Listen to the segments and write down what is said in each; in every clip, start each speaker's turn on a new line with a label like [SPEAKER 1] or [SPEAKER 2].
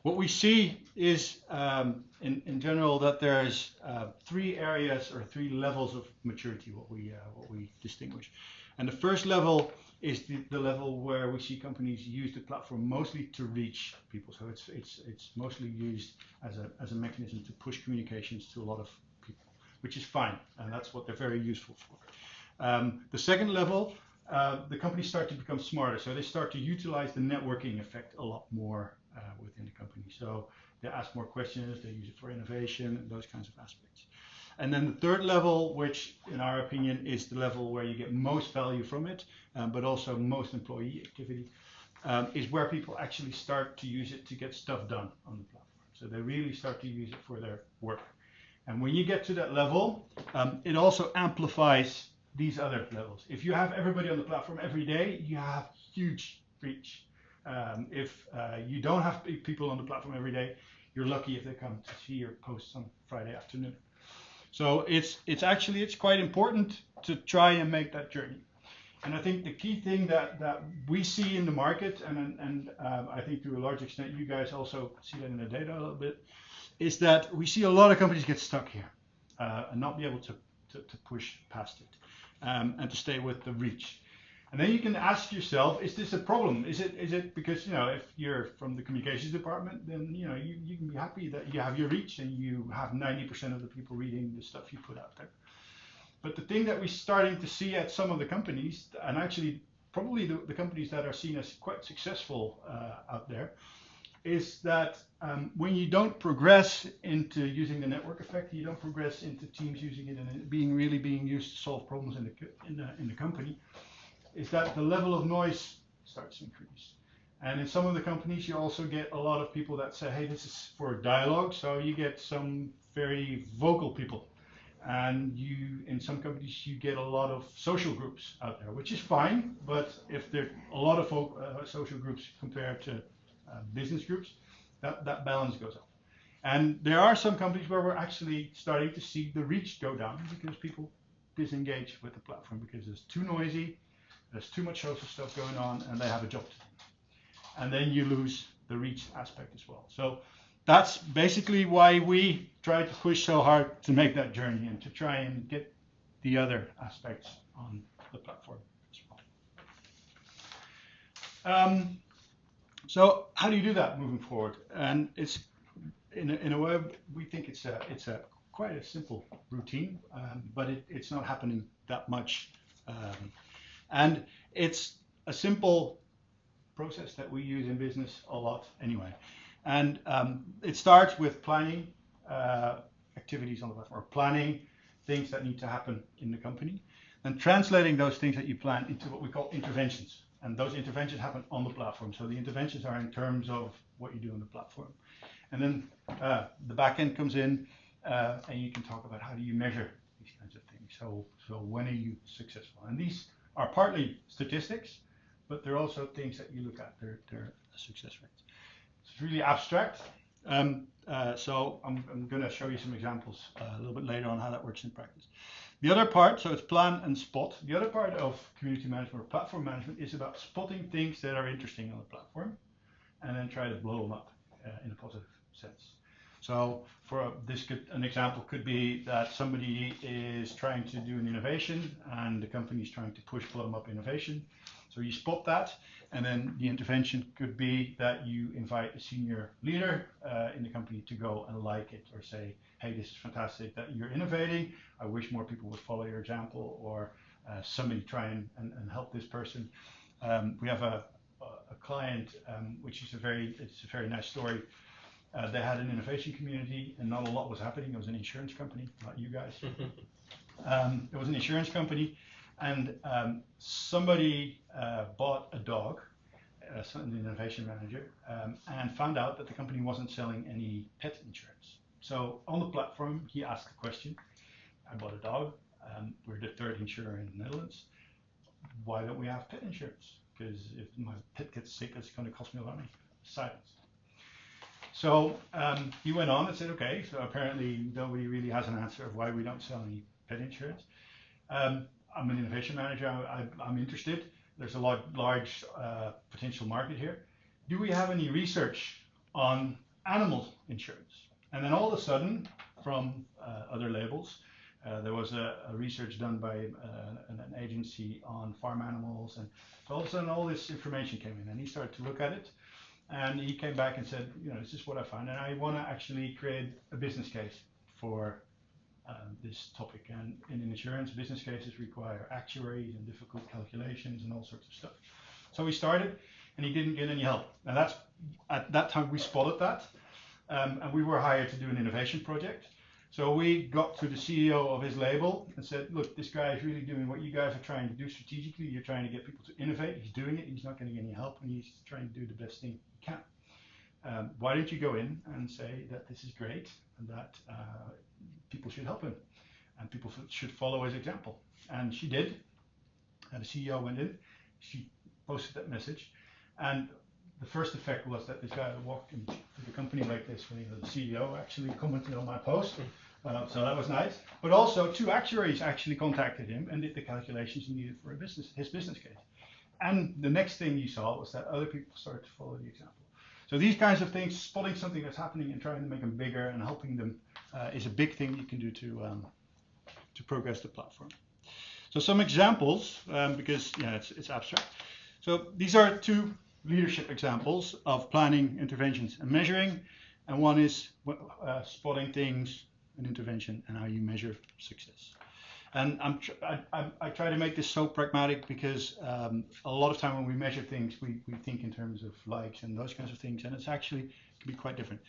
[SPEAKER 1] What we see is, in general, that there's three areas or three levels of maturity, what we distinguish. And the first level is the level where we see companies use the platform mostly to reach people. So it's mostly used as a mechanism to push communications to a lot of people, which is fine, and that's what they're very useful for. The second level, the companies start to become smarter, so they start to utilize the networking effect a lot more within the company. So they ask more questions, they use it for innovation, those kinds of aspects. And then the third level, which in our opinion is the level where you get most value from it, but also most employee activity, is where people actually start to use it to get stuff done on the platform. So they really start to use it for their work. And when you get to that level, it also amplifies these other levels. If you have everybody on the platform every day, you have huge reach. If you don't have people on the platform every day, you're lucky if they come to see your posts on Friday afternoon. So it's quite important to try and make that journey. And I think the key thing that we see in the market, and I think to a large extent you guys also see that in the data a little bit, is that we see a lot of companies get stuck here and not be able to push past it and to stay with the reach. And then you can ask yourself, is this a problem? Is it because, if you're from the communications department, then you can be happy that you have your reach and you have 90% of the people reading the stuff you put out there. But the thing that we're starting to see at some of the companies, and actually probably the companies that are seen as quite successful out there, is that when you don't progress into using the network effect, you don't progress into teams using it and it being used to solve problems in the company, is that the level of noise starts to increase. And in some of the companies, you also get a lot of people that say, hey, this is for dialogue. So you get some very vocal people. And in some companies, you get a lot of social groups out there, which is fine. But if there are a lot of social groups compared to business groups, that balance goes up. And there are some companies where we're actually starting to see the reach go down because people disengage with the platform because it's too noisy. There's too much social stuff going on, and they have a job to do. And then you lose the reach aspect as well. So that's basically why we try to push so hard to make that journey and to try and get the other aspects on the platform as well. So how do you do that moving forward? And it's in a way we think it's quite a simple routine, but it's not happening that much. And it's a simple process that we use in business a lot anyway. And it starts with planning activities on the platform, or planning things that need to happen in the company, and translating those things that you plan into what we call interventions. And those interventions happen on the platform. So the interventions are in terms of what you do on the platform. And then the back end comes in, and you can talk about how do you measure these kinds of things. So when are you successful? And these are partly statistics, but they're also things that you look at. They're success rates. It's really abstract. So I'm going to show you some examples a little bit later on how that works in practice. The other part, so it's plan and spot. The other part of community management or platform management is about spotting things that are interesting on the platform and then try to blow them up in a positive sense. So an example could be that somebody is trying to do an innovation and the company is trying to push bottom-up innovation. So you spot that, and then the intervention could be that you invite a senior leader in the company to go and like it or say, hey, this is fantastic that you're innovating. I wish more people would follow your example, or somebody try and help this person. We have a client, which is a very nice story. They had an innovation community and not a lot was happening. It was an insurance company, not you guys. It was an insurance company, and somebody bought a dog, an innovation manager, and found out that the company wasn't selling any pet insurance. So on the platform, he asked a question. I bought a dog. We're the third insurer in the Netherlands. Why don't we have pet insurance? Because if my pet gets sick, it's going to cost me a lot of money. Silence. So he went on and said, okay, so apparently nobody really has an answer of why we don't sell any pet insurance. I'm an innovation manager. I'm interested. There's a large potential market here. Do we have any research on animal insurance. And then all of a sudden, from other labels, there was a research done by an agency on farm animals, and so all of a sudden all this information came in, and he started to look at it, and he came back and said, you know, this is what I found, and I want to actually create a business case for this topic. And in insurance, business cases require actuaries and difficult calculations and all sorts of stuff. So we started, and he didn't get any help. And that's at that time we spotted that, and we were hired to do an innovation project. So we got to the CEO of his label and said, look, this guy is really doing what you guys are trying to do strategically. You're trying to get people to innovate. He's doing it. He's not getting any help, and he's trying to do the best thing he can. Why don't you go in and say that this is great and that people should help him and people should follow his example? And she did. And the CEO went in. She posted that message. And the first effect was that this guy walked into the company like this when the CEO actually commented on my post. So that was nice. But also 2 actuaries actually contacted him and did the calculations he needed for his business case. And the next thing you saw was that other people started to follow the example. So these kinds of things, spotting something that's happening and trying to make them bigger and helping them is a big thing you can do to progress the platform. So some examples, because it's abstract. So these are 2 leadership examples of planning, interventions, and measuring, and one is spotting things, an intervention, and how you measure success. And I try to make this so pragmatic because a lot of time when we measure things, we think in terms of likes and those kinds of things, and it's actually can be quite different.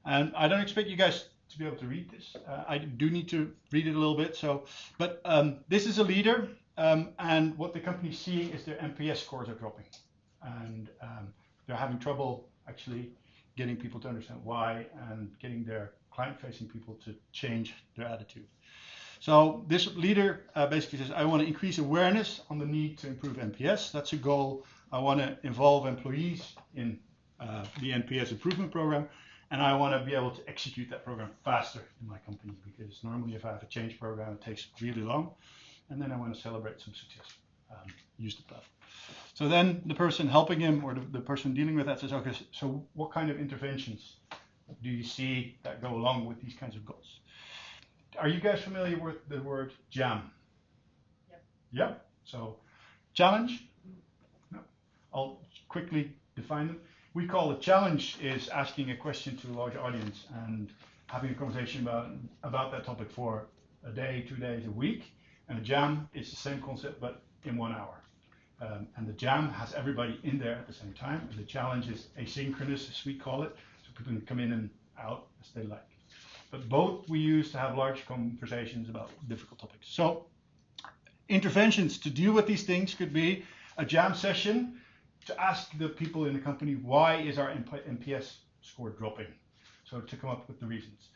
[SPEAKER 1] And I don't expect you guys to be able to read this. I do need to read it a little bit. But this is a leader, and what the company's seeing is their NPS scores are dropping, and they're having trouble actually getting people to understand why and getting their client-facing people to change their attitude. So this leader basically says, I want to increase awareness on the need to improve NPS. That's a goal. I want to involve employees in the NPS improvement program, and I want to be able to execute that program faster in my company, because normally if I have a change program, it takes really long, and then I want to celebrate some success. Use the platform. So then the person helping him, or the person dealing with that, says, okay, so what kind of interventions do you see that go along with these kinds of goals? Are you guys familiar with the word jam? Yep. Yep. So challenge? No. I'll quickly define them. We call a challenge is asking a question to a large audience and having a conversation about that topic for a day, 2 days, a week. And a jam is the same concept, but in 1 hour. And the jam has everybody in there at the same time. And the challenge is asynchronous, as we call it, so people can come in and out as they like. But both we use to have large conversations about difficult topics. So interventions to deal with these things could be a jam session to ask the people in the company, why is our NPS score dropping? So to come up with the reasons.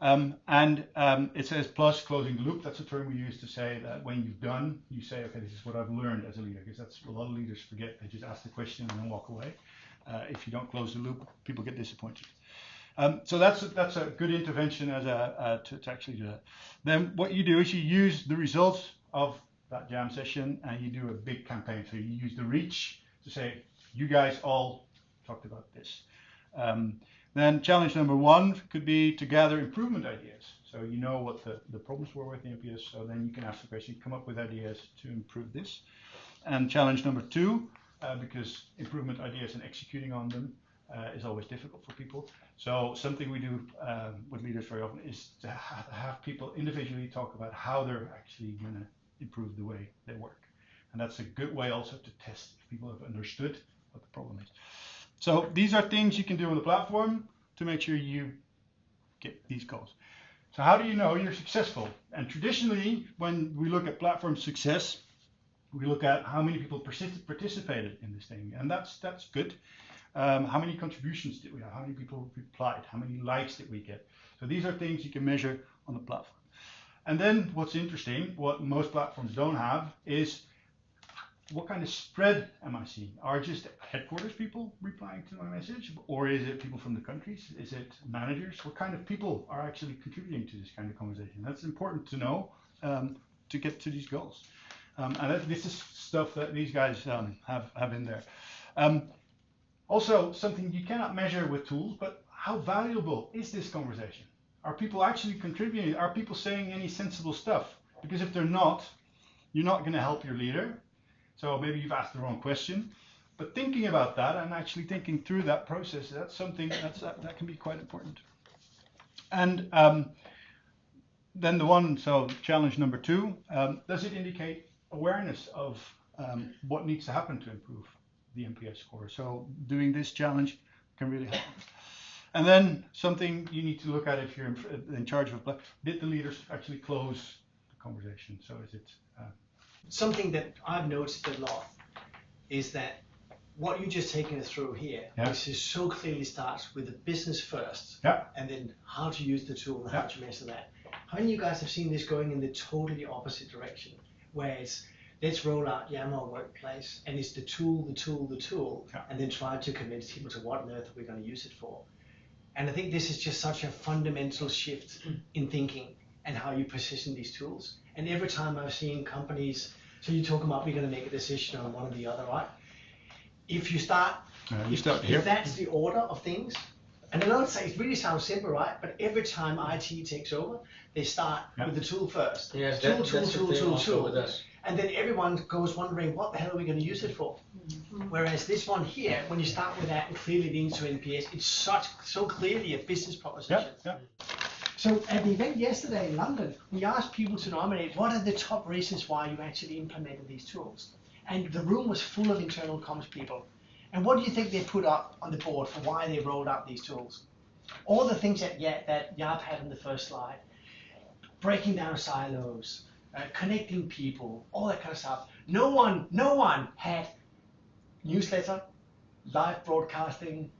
[SPEAKER 1] It says plus closing the loop. That's a term we use to say that when you've done, you say, okay, this is what I've learned as a leader, because that's a lot of leaders forget. They just ask the question and then walk away. If you don't close the loop, people get disappointed. So that's a good intervention as to actually do that. Then what you do is you use the results of that jam session and you do a big campaign. So you use the reach to say, you guys all talked about this. Then challenge number 1 could be to gather improvement ideas. So you know what the problems were with the NPS, so then you can ask the question, come up with ideas to improve this. And challenge number 2, because improvement ideas and executing on them is always difficult for people. So something we do with leaders very often is to have people individually talk about how they're actually going to improve the way they work. And that's a good way also to test if people have understood what the problem is. So these are things you can do on the platform to make sure you get these goals. So how do you know you're successful? And traditionally, when we look at platform success, we look at how many people participated in this thing, and that's good. How many contributions did we have? How many people replied? How many likes did we get? So these are things you can measure on the platform. And then what's interesting, what most platforms don't have, is what kind of spread am I seeing? Are just headquarters people replying to my message? Or is it people from the countries? Is it managers? What kind of people are actually contributing to this kind of conversation? That's important to know to get to these goals. And this is stuff that these guys have in there. Also, something you cannot measure with tools, but how valuable is this conversation? Are people actually contributing? Are people saying any sensible stuff? Because if they're not, you're not going to help your leader. So maybe you've asked the wrong question. But thinking about that and actually thinking through that process, that's something that can be quite important. And then challenge number 2, does it indicate awareness of what needs to happen to improve the NPS score? So doing this challenge can really help. And then something you need to look at if you're in charge of did the leaders actually close the conversation? So is it...
[SPEAKER 2] Something that I've noticed a lot is that what you're just taking us through here, which is so clearly starts with the business first, and then how to use the tool and how to measure that. How many of you guys have seen this going in the totally opposite direction, where it's let's roll out Yammer Workplace, and it's the tool, and then try to convince people to what on earth are we going to use it for. And I think this is just such a fundamental shift in thinking and how you position these tools. And every time I've seen companies, so you talk about we're going to make a decision on one or the other, right? If you start, if that's the order of things, and I know it really sounds simple, right? But every time IT takes over, they start with the tool first.
[SPEAKER 3] Yes,
[SPEAKER 2] tool. And then everyone goes wondering, what the hell are we going to use it for? Whereas this one here, when you start with that and clearly leads to NPS, it's so clearly a business proposition. So at the event yesterday in London, we asked people to nominate what are the top reasons why you actually implemented these tools. And the room was full of internal comms people. And what do you think they put up on the board for why they rolled out these tools? All the things that Jaap had in the first slide, breaking down silos, connecting people, all that kind of stuff. No one had newsletter, live broadcasting,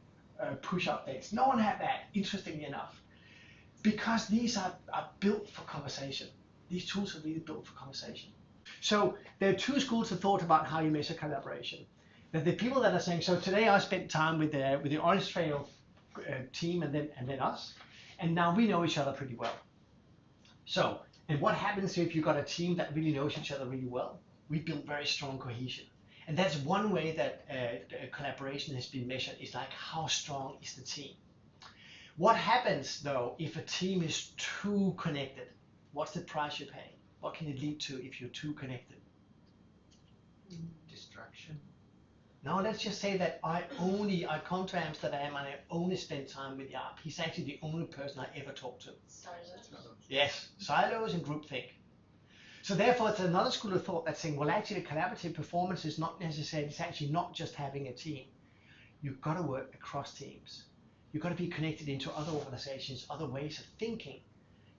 [SPEAKER 2] push updates. No one had that, interestingly enough, because these are built for conversation. These tools are really built for conversation. So there are 2 schools of thought about how you measure collaboration. That the people that are saying, so today I spent time with the OrangeTrail team and then us, and now we know each other pretty well. So, and what happens if you've got a team that really knows each other really well? We build very strong cohesion. And that's one way that collaboration has been measured, is like how strong is the team. What happens though if a team is too connected? What's the price you pay? What can it lead to if you're too connected?
[SPEAKER 3] Distraction.
[SPEAKER 2] Now let's just say that I come to Amsterdam and I only spend time with Jaap. He's actually the only person I ever talk to.
[SPEAKER 4] Silos.
[SPEAKER 2] Yes, silos and groupthink. So therefore it's another school of thought that's saying, well actually collaborative performance is not necessary, it's actually not just having a team. You've got to work across teams. You've got to be connected into other organizations, other ways of thinking.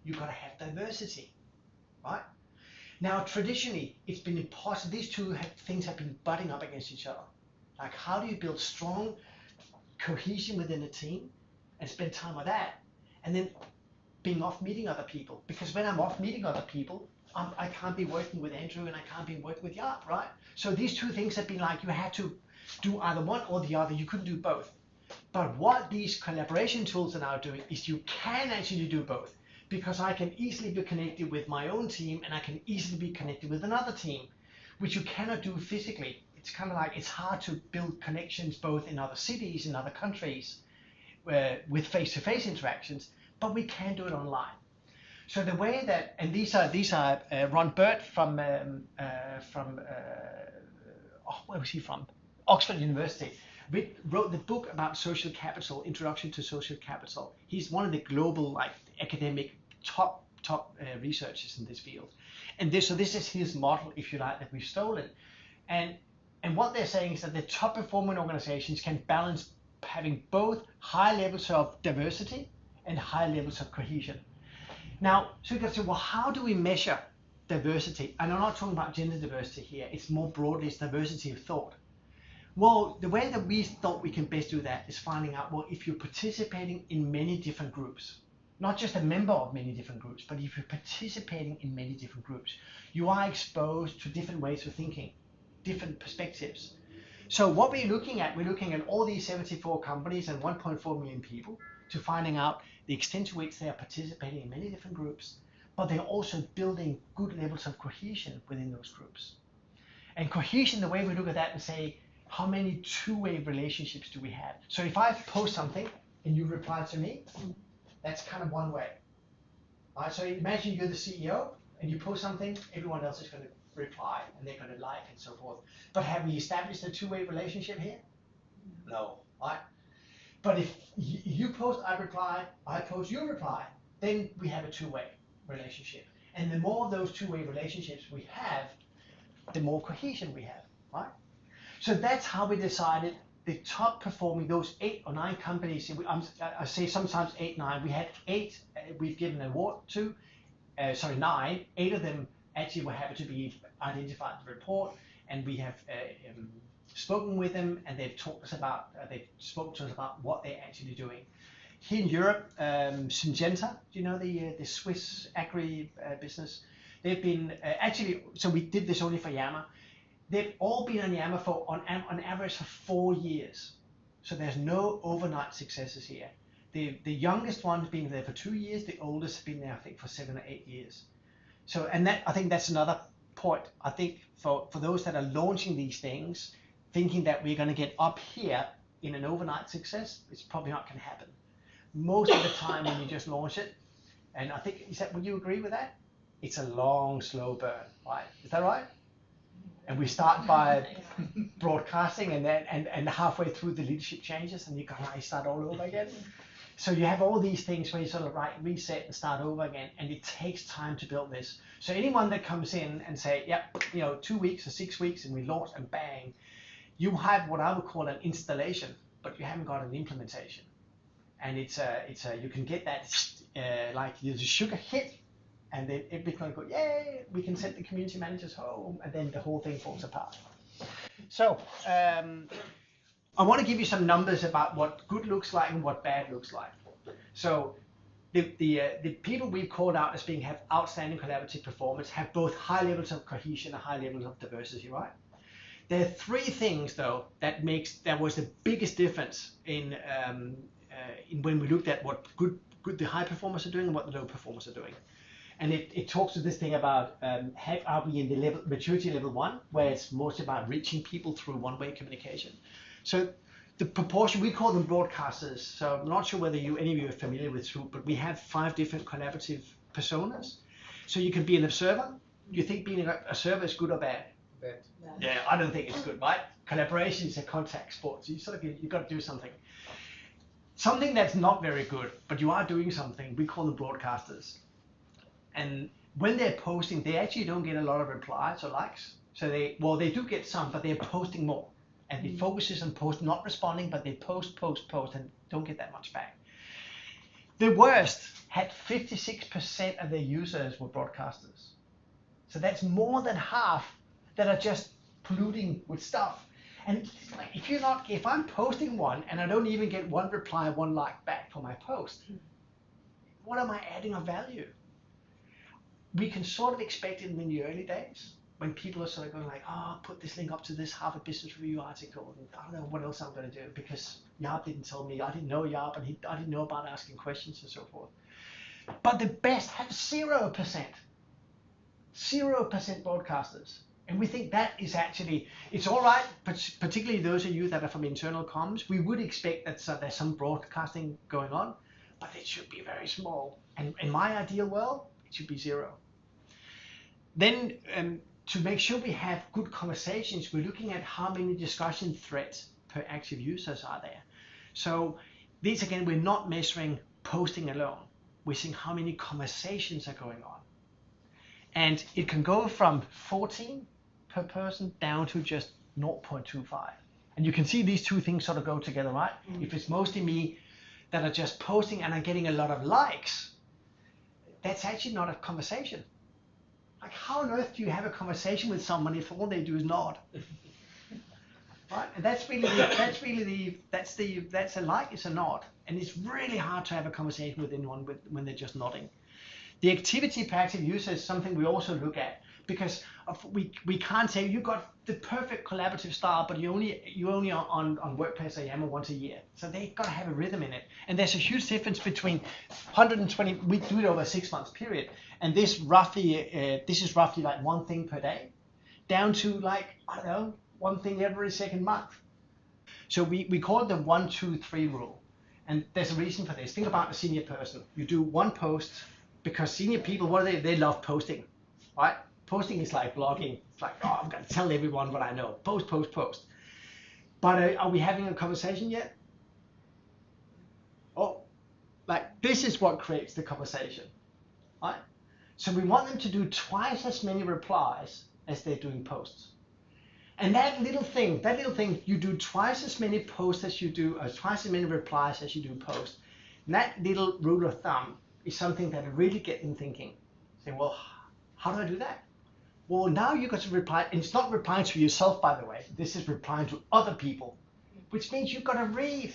[SPEAKER 2] You've got to have diversity, right? Now traditionally it's been impossible, these two things have been butting up against each other. Like how do you build strong cohesion within a team and spend time with that, and then being off meeting other people? Because when I'm off meeting other people, I can't be working with Andrew and I can't be working with Jaap, right? So these 2 things have been like you had to do either one or the other. You couldn't do both. But what these collaboration tools are now doing is you can actually do both, because I can easily be connected with my own team and I can easily be connected with another team, which you cannot do physically. It's kind of like it's hard to build connections both in other cities, in other countries, with face-to-face interactions, but we can do it online. So the way that, and these are Ron Burt from where was he from? Oxford University. Wrote the book about social capital, Introduction to Social Capital. He's one of the global academic top researchers in this field. And this is his model, if you like, that we've stolen. And what they're saying is that the top performing organizations can balance having both high levels of diversity and high levels of cohesion. Now, so you can say, well, how do we measure diversity? And I'm not talking about gender diversity here. It's more broadly, it's diversity of thought. Well, the way that we thought we can best do that is finding out, well, if you're participating in many different groups, not just a member of many different groups, but if you're participating in many different groups, you are exposed to different ways of thinking, different perspectives. So what we're looking at all these 74 companies and 1.4 million people to finding out the extent to which they are participating in many different groups, but they're also building good levels of cohesion within those groups. And cohesion, the way we look at that and say, how many two-way relationships do we have? So if I post something and you reply to me, that's kind of one way. All right, so imagine you're the CEO and you post something, everyone else is going to reply and they're going to like and so forth. But have we established a two-way relationship here? No, right? But if you post, I reply, I post, you reply, then we have a two-way relationship. And the more of those two-way relationships we have, the more cohesion we have, right? So that's how we decided the top performing, those 8 or 9 companies, I say sometimes 8, 9, we had 8 we've given an award to, 9, 8 of them actually were happy to be identified in the report, and we have spoken with them, and they've spoken to us about what they're actually doing. Here in Europe, Syngenta, do you know the Swiss agri business? They've been actually, so we did this only for Yammer. They've all been on Yammer for on average for 4 years. So there's no overnight successes here. The youngest one's been there for 2 years. The oldest has been there, I think, for 7 or 8 years. So, and that, I think that's another point. I think for those that are launching these things, thinking that we're going to get up here in an overnight success, it's probably not going to happen. Most of the time when you just launch it, and I think, would you agree with that? It's a long, slow burn, right? Is that right? And we start by broadcasting, and then and halfway through the leadership changes, and you gotta start all over again. So you have all these things where you sort of reset and start over again, and it takes time to build this. So anyone that comes in and say, yep, 2 weeks or 6 weeks, and we launch and bang, you have what I would call an installation, but you haven't got an implementation. And it's you can get that like the sugar hit, and then everything go, yay, we can send the community managers home, and then the whole thing falls apart. So I want to give you some numbers about what good looks like and what bad looks like. So the people we've called out as being have outstanding collaborative performance have both high levels of cohesion and high levels of diversity, right? There are 3 things though that was the biggest difference in when we looked at what good the high performers are doing and what the low performers are doing. And it talks to this thing about are we in the maturity level 1, where it's mostly about reaching people through one-way communication. So the proportion, we call them broadcasters. So I'm not sure whether any of you are familiar with Swoop, but we have 5 different collaborative personas. So you can be an observer. You think being an observer is good or bad? Bad. Yeah, I don't think it's good, right? Collaboration is a contact sport. So you've got to do something. Something that's not very good, but you are doing something, we call them broadcasters. And when they're posting, they actually don't get a lot of replies or likes. So they do get some, but they're posting more. And the focus is on post, not responding, but they post, and don't get that much back. The worst had 56% of their users were broadcasters. So that's more than half that are just polluting with stuff. And if I'm posting one and I don't even get 1 reply, 1 like back for my post, what am I adding of value? We can sort of expect it in the early days when people are sort of going like, oh, put this link up to this Harvard Business Review article, and I don't know what else I'm going to do because Jaap didn't tell me, I didn't know Jaap, and I didn't know about asking questions and so forth. But the best have 0%. 0% broadcasters. And we think that is actually, it's all right, but particularly those of you that are from internal comms, we would expect that there's some broadcasting going on, but it should be very small. And in my ideal world, it should be 0. Then to make sure we have good conversations, we're looking at how many discussion threads per active users are there. So these, again, we're not measuring posting alone. We're seeing how many conversations are going on. And it can go from 14 per person down to just 0.25. And you can see these 2 things sort of go together, right? If it's mostly me that are just posting and I'm getting a lot of likes, that's actually not a conversation. Like, how on earth do you have a conversation with someone if all they do is nod? Right? And that's a like, it's a nod. And it's really hard to have a conversation with anyone when they're just nodding. The activity per active user is something we also look at, because we can't say you got the perfect collaborative style, but you only are on Workplace or Yammer once a year. So they've got to have a rhythm in it. And there's a huge difference between 120, we do it over a 6 month period. And this is roughly like 1 thing per day, down to like, I don't know, 1 thing every second month. So we call it the 1, 2, 3 rule. And there's a reason for this. Think about a senior person. You do one post because senior people, what do they love posting, right? Posting is like blogging. It's like, oh, I'm going to tell everyone what I know. Post, post, post. But are we having a conversation yet? Oh, like this is what creates the conversation, right? So we want them to do twice as many replies as they're doing posts. And that little thing, you do twice as many posts as you do, twice as many replies as you do posts. And that little rule of thumb is something that really gets them thinking. Saying, well, how do I do that? Well, now you got to reply, and it's not replying to yourself, by the way. This is replying to other people, which means you've got to read.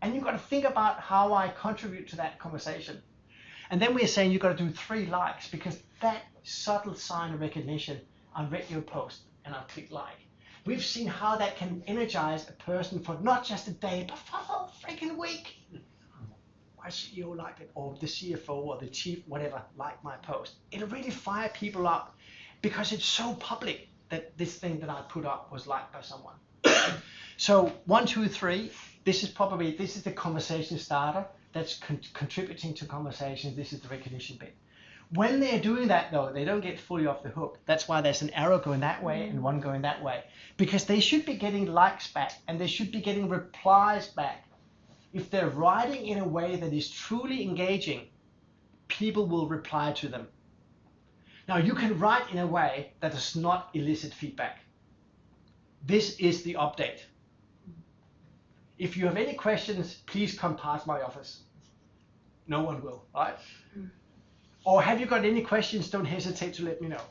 [SPEAKER 2] And you've got to think about how I contribute to that conversation. And then we're saying you've got to do 3 likes, because that subtle sign of recognition, I read your post and I'll click like. We've seen how that can energize a person for not just a day, but for a whole freaking week. My CEO liked it, or the CFO or the chief, whatever, liked my post. It'll really fire people up because it's so public that this thing that I put up was liked by someone. So 1, 2, 3, this is the conversation starter that's contributing to conversations. This is the recognition bit. When they're doing that, though, they don't get fully off the hook. That's why there's an arrow going that way and one going that way, because they should be getting likes back and they should be getting replies back. If they're writing in a way that is truly engaging, people will reply to them. Now, you can write in a way that does not elicit feedback. This is the update. If you have any questions, please come past my office. No one will, right? Or have you got any questions? Don't hesitate to let me know.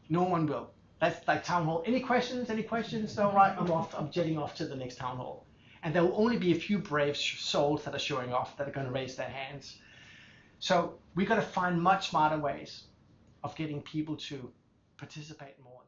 [SPEAKER 2] No one will. That's like town hall. Any questions? Any questions? No, right? I'm off. I'm jetting off to the next town hall. And there will only be a few brave souls that are showing off, that are going to raise their hands. So we got to find much smarter ways of getting people to participate more.